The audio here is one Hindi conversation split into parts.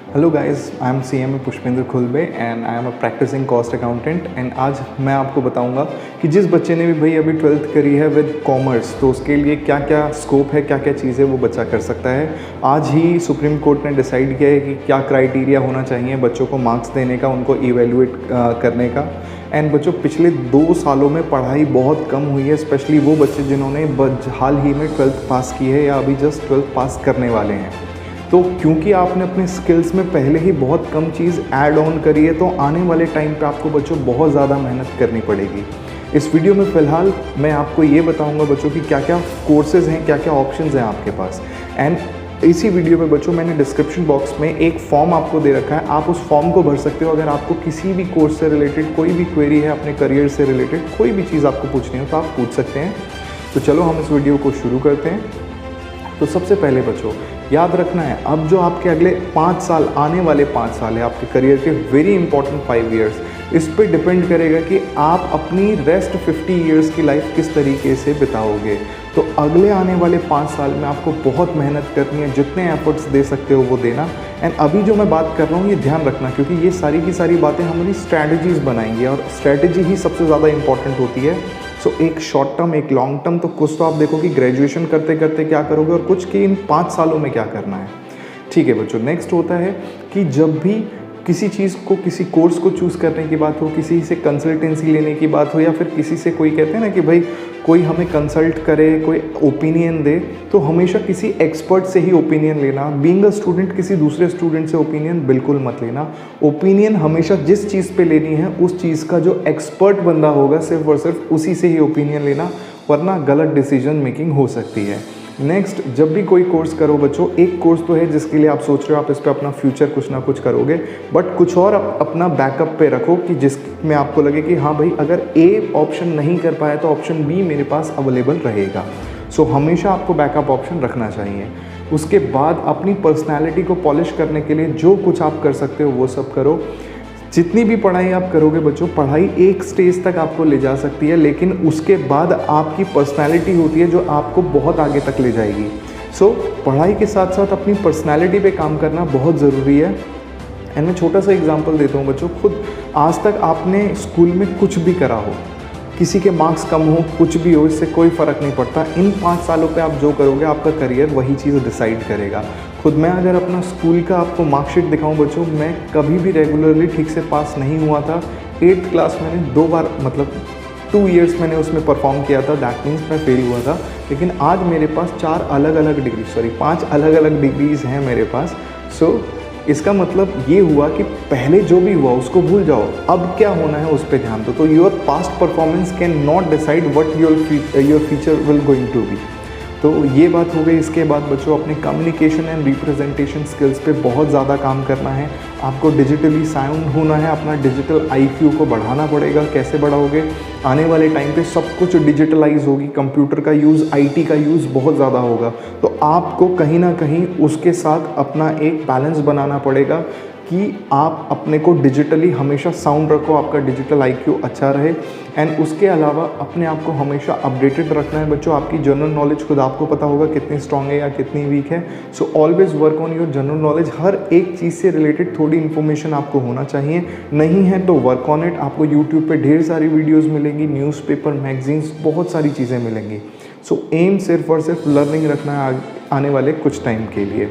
Hello guys, I am CMA Pushpendra Khulbe and I am a practising cost accountant. And आज मैं आपको बताऊंगा कि जिस बच्चे ने भी भाई अभी 12th करी है विद कॉमर्स, तो उसके लिए क्या क्या स्कोप है, क्या क्या चीज़ें वो बच्चा कर सकता है। आज ही सुप्रीम कोर्ट ने डिसाइड किया है कि क्या क्राइटेरिया होना चाहिए बच्चों को मार्क्स देने का, उनको इवेल्युएट करने का। एंड बच्चों, पिछले 2 सालों में पढ़ाई बहुत कम हुई है, स्पेशली वो बच्चे जिन्होंने हाल ही में 12th पास की है या अभी जस्ट 12th पास करने वाले हैं। तो क्योंकि आपने अपने स्किल्स में पहले ही बहुत कम चीज़ ऐड ऑन करी है, तो आने वाले टाइम पे आपको बच्चों बहुत ज़्यादा मेहनत करनी पड़ेगी। इस वीडियो में फ़िलहाल मैं आपको ये बताऊंगा बच्चों कि क्या क्या कोर्सेज़ हैं, क्या क्या ऑप्शंस हैं आपके पास। एंड इसी वीडियो में बच्चों मैंने डिस्क्रिप्शन बॉक्स में एक फॉर्म आपको दे रखा है, आप उस फॉर्म को भर सकते हो। अगर आपको किसी भी कोर्स से रिलेटेड कोई भी क्वेरी है, अपने करियर से रिलेटेड कोई भी चीज़ आपको पूछनी हो तो आप पूछ सकते हैं। तो चलो हम इस वीडियो को शुरू करते हैं। तो सबसे पहले बच्चों याद रखना है, अब जो आपके अगले 5 साल, आने वाले 5 साल है आपके करियर के, वेरी इंपॉर्टेंट 5 ईयर्स, इस पे डिपेंड करेगा कि आप अपनी रेस्ट 50 ईयर्स की लाइफ किस तरीके से बिताओगे। तो अगले आने वाले 5 साल में आपको बहुत मेहनत करनी है, जितने एफर्ट्स दे सकते हो वो देना। एंड अभी जो मैं बात कर रहा हूँ ये ध्यान रखना, क्योंकि ये सारी की सारी बातें हमारी स्ट्रैटेजीज़ बनाएंगी और स्ट्रैटेजी ही सबसे ज़्यादा इंपॉर्टेंट होती है। सो एक शॉर्ट टर्म, एक लॉन्ग टर्म, तो कुछ तो आप देखो कि ग्रेजुएशन करते करते क्या करोगे और कुछ कि इन 5 सालों में क्या करना है। ठीक है बच्चों, नेक्स्ट होता है कि जब भी किसी चीज़ को, किसी कोर्स को चूज़ करने की बात हो, किसी से कंसल्टेंसी लेने की बात हो, या फिर किसी से कोई कहते हैं ना कि भाई कोई हमें कंसल्ट करे, कोई ओपिनियन दे, तो हमेशा किसी एक्सपर्ट से ही ओपिनियन लेना। बीइंग अ स्टूडेंट किसी दूसरे स्टूडेंट से ओपिनियन बिल्कुल मत लेना। ओपिनियन हमेशा जिस चीज़ पे लेनी है उस चीज़ का जो एक्सपर्ट बंदा होगा सिर्फ और सिर्फ उसी से ही ओपिनियन लेना, वरना गलत डिसीजन मेकिंग हो सकती है। नेक्स्ट, जब भी कोई कोर्स करो बच्चों, एक कोर्स तो है जिसके लिए आप सोच रहे हो आप इस पर अपना फ्यूचर कुछ ना कुछ करोगे, बट कुछ और अपना बैकअप पे रखो कि जिसमें आपको लगे कि हाँ भाई, अगर ए ऑप्शन नहीं कर पाया तो ऑप्शन बी मेरे पास अवेलेबल रहेगा। सो हमेशा आपको बैकअप ऑप्शन रखना चाहिए। उसके बाद अपनी पर्सनैलिटी को पॉलिश करने के लिए जो कुछ आप कर सकते हो वो सब करो। जितनी भी पढ़ाई आप करोगे बच्चों, पढ़ाई एक स्टेज तक आपको ले जा सकती है, लेकिन उसके बाद आपकी पर्सनैलिटी होती है जो आपको बहुत आगे तक ले जाएगी। सो पढ़ाई के साथ साथ अपनी पर्सनैलिटी पे काम करना बहुत ज़रूरी है। एंड मैं छोटा सा एग्जांपल देता हूँ बच्चों, खुद आज तक आपने स्कूल में कुछ भी करा हो, किसी के मार्क्स कम हो, कुछ भी हो, इससे कोई फ़र्क नहीं पड़ता। इन 5 सालों पे आप जो करोगे आपका करियर वही चीज़ डिसाइड करेगा। खुद मैं अगर अपना स्कूल का आपको मार्कशीट दिखाऊं बच्चों, मैं कभी भी रेगुलरली ठीक से पास नहीं हुआ था। 8th क्लास मैंने 2 बार, मतलब 2 ईयर्स मैंने उसमें परफॉर्म किया था, दैट मीन्स मैं फेल हुआ था। लेकिन आज मेरे पास 5 अलग अलग डिग्रीज़ हैं मेरे पास। सो इसका मतलब ये हुआ कि पहले जो भी हुआ उसको भूल जाओ, अब क्या होना है उस पर ध्यान दो। तो your past performance can not decide what your future will going to be. तो ये बात हो गई। इसके बाद बच्चों, अपने कम्युनिकेशन एंड रिप्रेजेंटेशन स्किल्स पे बहुत ज़्यादा काम करना है। आपको डिजिटली साउंड होना है, अपना डिजिटल IQ को बढ़ाना पड़ेगा। कैसे बढ़ाओगे? आने वाले टाइम पे सब कुछ डिजिटलाइज होगी, कंप्यूटर का यूज़, IT का यूज़ बहुत ज़्यादा होगा। तो आपको कहीं ना कहीं उसके साथ अपना एक बैलेंस बनाना पड़ेगा कि आप अपने को डिजिटली हमेशा साउंड रखो, आपका डिजिटल IQ अच्छा रहे। एंड उसके अलावा अपने आप को हमेशा अपडेटेड रखना है बच्चों। आपकी जनरल नॉलेज खुद आपको पता होगा कितनी स्ट्रांग है या कितनी वीक है। So always work on your general knowledge. हर एक चीज़ से रिलेटेड थोड़ी इन्फॉर्मेशन आपको होना चाहिए। नहीं है तो वर्क ऑन इट। आपको यूट्यूब पे ढेर सारी वीडियोज़ मिलेंगी, न्यूज़पेपर, मैगजीन्स, बहुत सारी चीज़ें मिलेंगी। सो एम सिर्फ और सिर्फ लर्निंग रखना है आने वाले कुछ टाइम के लिए।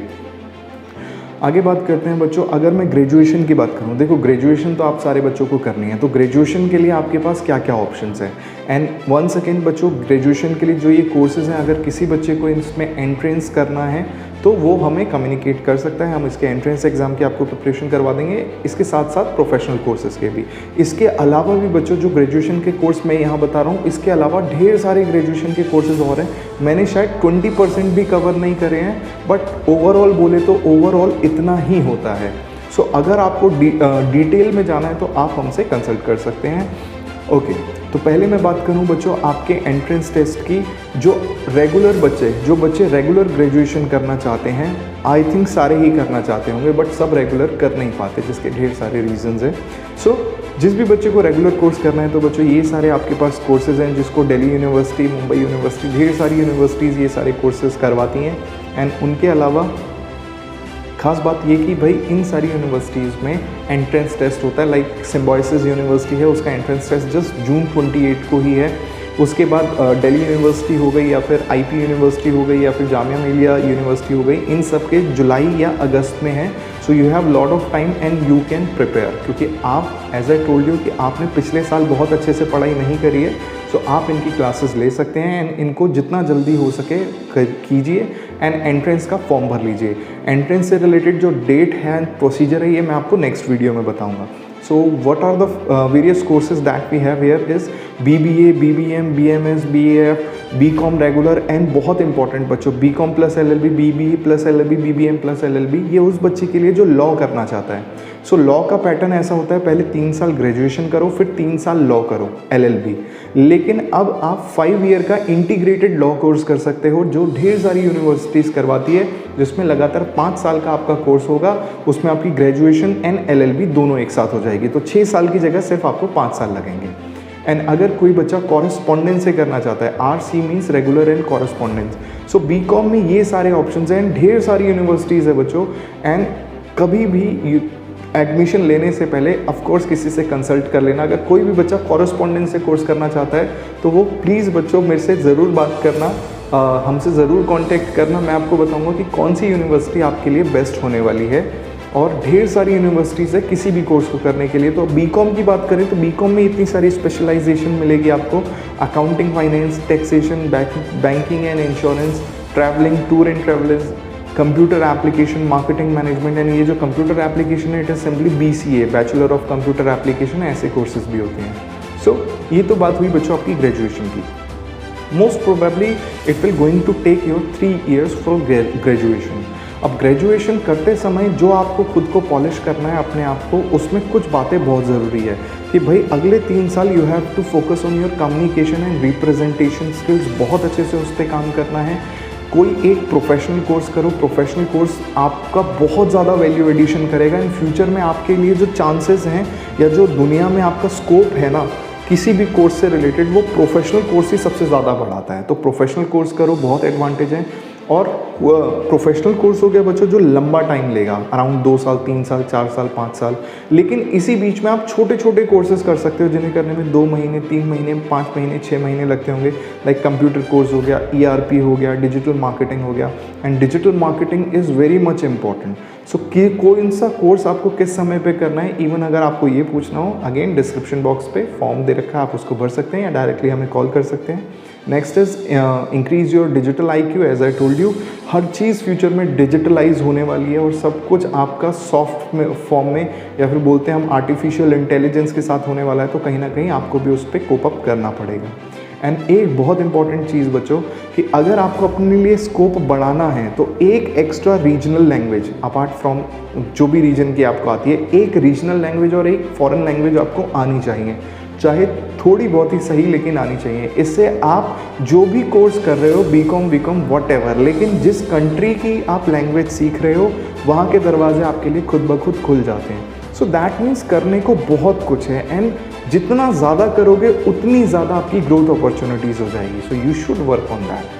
आगे बात करते हैं बच्चों, अगर मैं ग्रेजुएशन की बात करूं, देखो ग्रेजुएशन तो आप सारे बच्चों को करनी है, तो ग्रेजुएशन के लिए आपके पास क्या क्या ऑप्शंस हैं। एंड वंस अगेन बच्चों, ग्रेजुएशन के लिए जो ये कोर्सेज़ हैं, अगर किसी बच्चे को इसमें एंट्रेंस करना है तो वो हमें कम्युनिकेट कर सकता है। हम इसके एंट्रेंस एग्ज़ाम की आपको प्रिपरेशन करवा देंगे, इसके साथ साथ प्रोफेशनल कोर्सेज़ के भी। इसके अलावा भी बच्चों, जो ग्रेजुएशन के कोर्स मैं यहाँ बता रहा हूँ, इसके अलावा ढेर सारे ग्रेजुएशन के कोर्सेज़ और हैं। मैंने शायद 20% भी कवर नहीं करे हैं, बट ओवरऑल बोले तो ओवरऑल इतना ही होता है। सो अगर आपको डिटेल में जाना है तो आप हमसे कंसल्ट कर सकते हैं। ओके, तो पहले मैं बात करूं बच्चों आपके एंट्रेंस टेस्ट की। जो बच्चे रेगुलर ग्रेजुएशन करना चाहते हैं, आई थिंक सारे ही करना चाहते होंगे, बट सब रेगुलर कर नहीं पाते, जिसके ढेर सारे रीजंस हैं। सो जिस भी बच्चे को रेगुलर कोर्स करना है तो बच्चों ये सारे आपके पास कोर्सेज़ हैं, जिसको दिल्ली यूनिवर्सिटी, मुंबई यूनिवर्सिटी, ढेर सारी यूनिवर्सिटीज़ ये सारे कोर्सेज़ करवाती हैं। एंड उनके अलावा खास बात ये कि भाई इन सारी यूनिवर्सिटीज़ में एंट्रेंस टेस्ट होता है, लाइक सिम्बायोसिस यूनिवर्सिटी है उसका एंट्रेंस टेस्ट जस्ट जून 28 को ही है। उसके बाद दिल्ली यूनिवर्सिटी हो गई या फिर आईपी यूनिवर्सिटी हो गई या फिर जामिया मिलिया यूनिवर्सिटी हो गई, इन सब के जुलाई या अगस्त में है। So you have lot of time and you can prepare, क्योंकि आप एज आई टोल्ड यू कि आपने पिछले साल बहुत अच्छे से पढ़ाई नहीं करी है। सो आप इनकी क्लासेस ले सकते हैं एंड इनको जितना जल्दी हो सके कीजिए एंड एंट्रेंस का फॉर्म भर लीजिए। एंट्रेंस से रिलेटेड जो डेट है एंड प्रोसीजर है ये मैं आपको नेक्स्ट वीडियो में बताऊंगा। So what are the various courses that we have here is BBA, BBM, BMS, BAF, BCom regular and बहुत इंपॉर्टेंट बच्चों BCom plus LLB, BBE plus LLB, BBM plus LLB, ये उस बच्चे के लिए जो लॉ करना चाहता है। सो लॉ का पैटर्न ऐसा होता है, पहले 3 साल ग्रेजुएशन करो फिर 3 साल लॉ करो LLB, लेकिन अब आप 5 ईयर का इंटीग्रेटेड लॉ कोर्स कर सकते हो जो ढेर सारी यूनिवर्सिटीज़ करवाती है, जिसमें लगातार 5 साल का आपका कोर्स होगा। उसमें आपकी ग्रेजुएशन एंड LLB दोनों एक साथ हो जाएगी, तो 6 साल की जगह सिर्फ आपको 5 साल लगेंगे। एंड अगर कोई बच्चा कॉरेस्पॉन्डेंस से करना चाहता है, RC means regular and correspondence, so BCom में ये सारे ऑप्शंस हैं एंड ढेर सारी यूनिवर्सिटीज़ है बच्चों। एंड कभी भी एडमिशन लेने से पहले ऑफ कोर्स किसी से कंसल्ट कर लेना। अगर कोई भी बच्चा कॉरेस्पॉन्डेंस से कोर्स करना चाहता है तो वो प्लीज़ बच्चों मेरे से ज़रूर बात करना, हमसे ज़रूर कांटेक्ट करना। मैं आपको बताऊंगा कि कौन सी यूनिवर्सिटी आपके लिए बेस्ट होने वाली है। और ढेर सारी यूनिवर्सिटीज़ है किसी भी कोर्स को करने के लिए। तो BCom की बात करें तो BCom में इतनी सारी स्पेशलाइजेशन मिलेगी आपको, accounting, finance, taxation, banking and insurance, travelling, tour and travellers, computer application, marketing management. And ये जो कंप्यूटर एप्लीकेशन है it is simply BCA, bachelor of computer application, ऐसे कोर्सेज भी होते हैं। सो ये तो बात हुई बच्चों आपकी ग्रेजुएशन की। Most probably it will going to take your 3 years for graduation. अब ग्रेजुएशन करते समय जो आपको खुद को पॉलिश करना है अपने आप को, उसमें कुछ बातें बहुत ज़रूरी है कि भाई अगले 3 साल you have to focus on your communication and representation skills, बहुत अच्छे से उस पर काम करना है। कोई एक प्रोफेशनल कोर्स करो, प्रोफेशनल कोर्स आपका बहुत ज़्यादा वैल्यू एडिशन करेगा इन फ्यूचर में। आपके लिए जो चांसेस हैं या जो दुनिया में आपका स्कोप है ना किसी भी कोर्स से रिलेटेड, वो प्रोफेशनल कोर्स ही सबसे ज़्यादा बढ़ाता है। तो प्रोफेशनल कोर्स करो, बहुत एडवांटेज है। और प्रोफेशनल कोर्स हो गया बच्चों जो लंबा टाइम लेगा, अराउंड 2 साल, 3 साल, 4 साल, 5 साल, लेकिन इसी बीच में आप छोटे छोटे कोर्सेज कर सकते हो जिन्हें करने में 2 महीने, 3 महीने, 5 महीने, 6 महीने लगते होंगे। लाइक कंप्यूटर कोर्स हो गया, ERP हो गया, डिजिटल मार्केटिंग हो गया। And digital marketing is very much important. So कौन सा कोर्स आपको किस समय पे करना है, इवन अगर आपको ये पूछना हो, अगेन डिस्क्रिप्शन बॉक्स पे फॉर्म दे रखा है, आप उसको भर सकते हैं या डायरेक्टली हमें कॉल कर सकते हैं। Next is increase your digital IQ। As I told you, हर चीज़ फ्यूचर में डिजिटलाइज होने वाली है और सब कुछ आपका सॉफ्ट में फॉर्म में या फिर बोलते हैं हम आर्टिफिशियल इंटेलिजेंस के साथ होने वाला है, तो कहीं ना कहीं आपको भी उस पर कोप अप करना पड़ेगा। एंड एक बहुत इंपॉर्टेंट चीज़ बच्चों कि अगर आपको अपने लिए स्कोप बढ़ाना है तो एक extra regional language, apart from जो भी रीजन की आपको आती है, एक रीजनल लैंग्वेज और एक फॉरेन लैंग्वेज आपको आनी चाहिए, चाहे थोड़ी बहुत ही सही लेकिन आनी चाहिए। इससे आप जो भी कोर्स कर रहे हो, BCom व्हाटएवर, लेकिन जिस कंट्री की आप लैंग्वेज सीख रहे हो वहाँ के दरवाजे आपके लिए खुद ब खुद खुल जाते हैं। सो दैट मीन्स करने को बहुत कुछ है एंड जितना ज़्यादा करोगे उतनी ज़्यादा आपकी ग्रोथ अपॉर्चुनिटीज़ हो जाएगी। So you should work on that.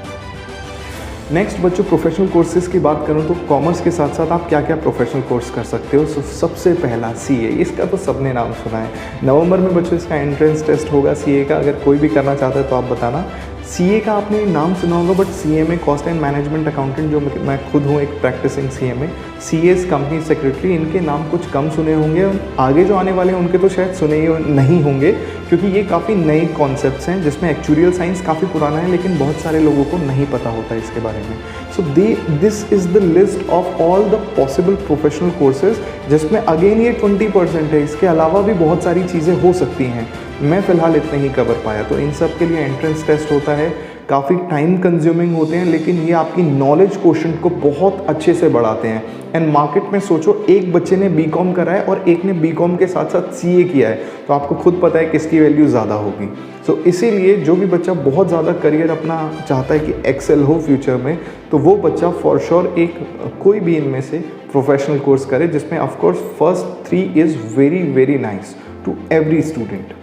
Next बच्चों, प्रोफेशनल कोर्सेज की बात करूँ तो कॉमर्स के साथ साथ आप क्या क्या प्रोफेशनल कोर्स कर सकते हो। सो सबसे पहला CA, इसका तो सबने नाम सुना है। नवंबर में बच्चों इसका एंट्रेंस टेस्ट होगा CA का। अगर कोई भी करना चाहता है तो आप बताना। CA का आपने नाम सुना होगा, बट CA में कॉस्ट एंड मैनेजमेंट अकाउंटेंट, जो मैं खुद हूँ एक प्रैक्टिसिंग CA में, CS कंपनी सेक्रेटरी, इनके नाम कुछ कम सुने होंगे। आगे जो आने वाले हैं उनके तो शायद सुने ही नहीं होंगे, क्योंकि ये काफ़ी नए कॉन्सेप्ट्स हैं जिसमें एक्चुरियल साइंस काफ़ी पुराना है लेकिन बहुत सारे लोगों को नहीं पता होता है इसके बारे में। So this is the list of all the possible professional courses, जिसमें अगेन ये 20% है। इसके अलावा भी बहुत सारी चीज़ें हो सकती हैं, मैं फ़िलहाल इतने ही कवर पाया। तो इन सब के लिए एंट्रेंस टेस्ट होता है, काफ़ी टाइम कंज्यूमिंग होते हैं, लेकिन ये आपकी नॉलेज क्वोशंट को बहुत अच्छे से बढ़ाते हैं। एंड मार्केट में सोचो, एक बच्चे ने BCom करा है और एक ने BCom के साथ साथ CA किया है, तो आपको खुद पता है किसकी वैल्यू ज़्यादा होगी। सो इसीलिए जो भी बच्चा बहुत ज़्यादा करियर अपना चाहता है कि एक्सेल हो फ्यूचर में, तो वो बच्चा फॉर श्योर एक कोई भी इनमें से प्रोफेशनल कोर्स करे, जिसमें of course first 3 is very very nice to every student.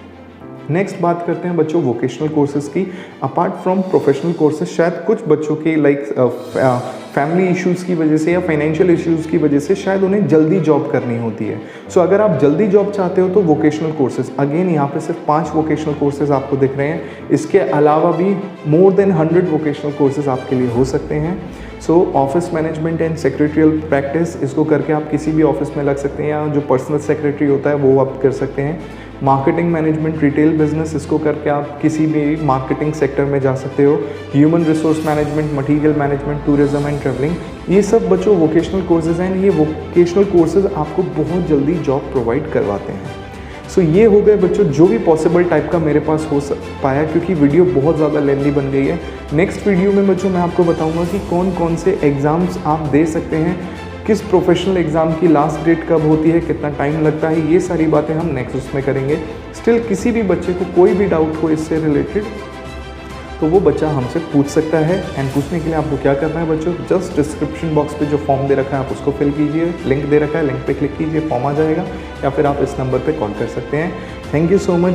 Next बात करते हैं बच्चों वोकेशनल कोर्सेज़ की। अपार्ट फ्रॉम प्रोफेशनल कोर्सेज, शायद कुछ बच्चों के फैमिली इश्यूज़ की वजह से या फाइनेंशियल इश्यूज़ की वजह से शायद उन्हें जल्दी जॉब करनी होती है। सो अगर आप जल्दी जॉब चाहते हो तो वोकेशनल कोर्सेज, अगेन यहाँ पे सिर्फ 5 वोकेशनल कोर्सेज आपको दिख रहे हैं। इसके अलावा भी मोर देन 100 वोकेशनल कोर्सेज आपके लिए हो सकते हैं। सो office management and secretarial practice, इसको करके आप किसी भी ऑफिस में लग सकते हैं, या जो पर्सनल सेक्रेटरी होता है वो आप कर सकते हैं। मार्केटिंग मैनेजमेंट, रिटेल बिजनेस, इसको करके आप किसी भी मार्केटिंग सेक्टर में जा सकते हो। Human resource management, material management, tourism and travelling, ये सब बच्चों वोकेशनल कोर्सेज हैं। ये वोकेशनल कोर्सेज आपको बहुत जल्दी जॉब प्रोवाइड करवाते हैं। सो ये हो गए बच्चों जो भी पॉसिबल टाइप का मेरे पास हो पाया, क्योंकि वीडियो बहुत ज़्यादा लेंथी बन गई है। नेक्स्ट वीडियो में बच्चों मैं आपको बताऊंगा कि कौन कौन से एग्ज़ाम्स आप दे सकते हैं, किस प्रोफेशनल एग्ज़ाम की लास्ट डेट कब होती है, कितना टाइम लगता है, ये सारी बातें हम नेक्स्ट उसमें करेंगे। स्टिल किसी भी बच्चे को कोई भी डाउट हो इससे रिलेटेड तो वो बच्चा हमसे पूछ सकता है। एंड पूछने के लिए आपको क्या करना है बच्चों, जस्ट डिस्क्रिप्शन बॉक्स पे जो फॉर्म दे रखा है आप उसको फिल कीजिए, लिंक दे रखा है, लिंक पे क्लिक कीजिए, फॉर्म आ जाएगा, या फिर आप इस नंबर पे कॉल कर सकते हैं। Thank you so much.